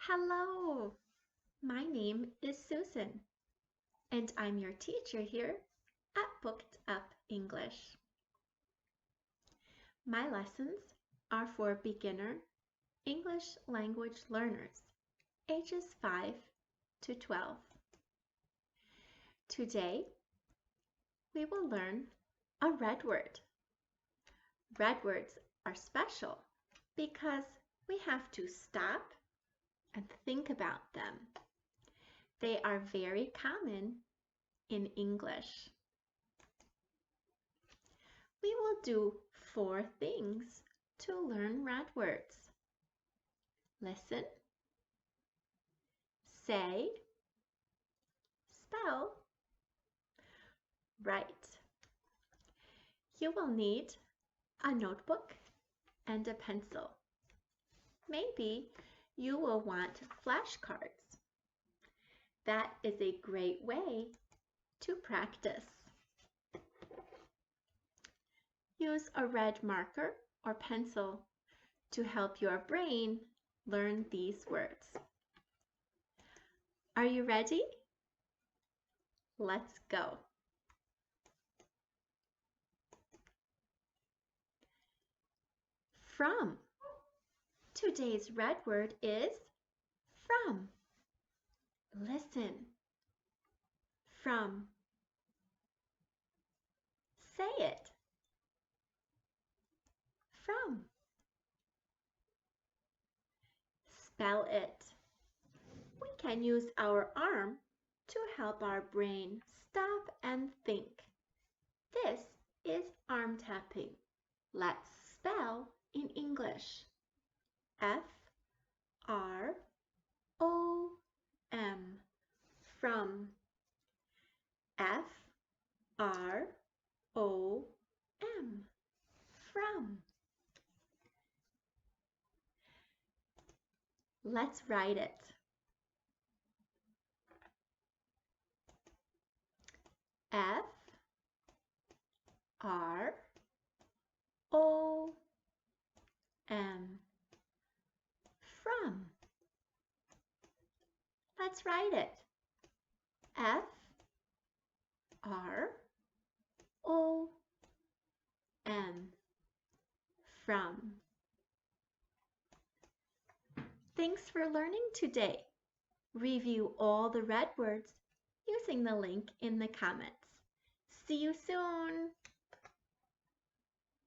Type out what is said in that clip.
Hello, my name is Susan, and I'm your teacher here at Booked Up English. My lessons are for beginner English language learners, ages 5 to 12. Today, we will learn a red word. Red words are special because we have to stop and think about them. They are very common in English. We will do 4 things to learn red words. Listen, say, spell, write. You will need a notebook and a pencil. Maybe you will want flashcards. That is a great way to practice. Use a red marker or pencil to help your brain learn these words. Are you ready? Let's go. From. Today's red word is from. Listen. From. Say it. From. Spell it. We can use our arm to help our brain stop and think. This is arm tapping. Let's spell in English. F-R-O-M. From. F-R-O-M. From. Let's write it. F R O M. From. Let's write it. F R O M. From. Thanks for learning today. Review all the red words using the link in the comments. See you soon!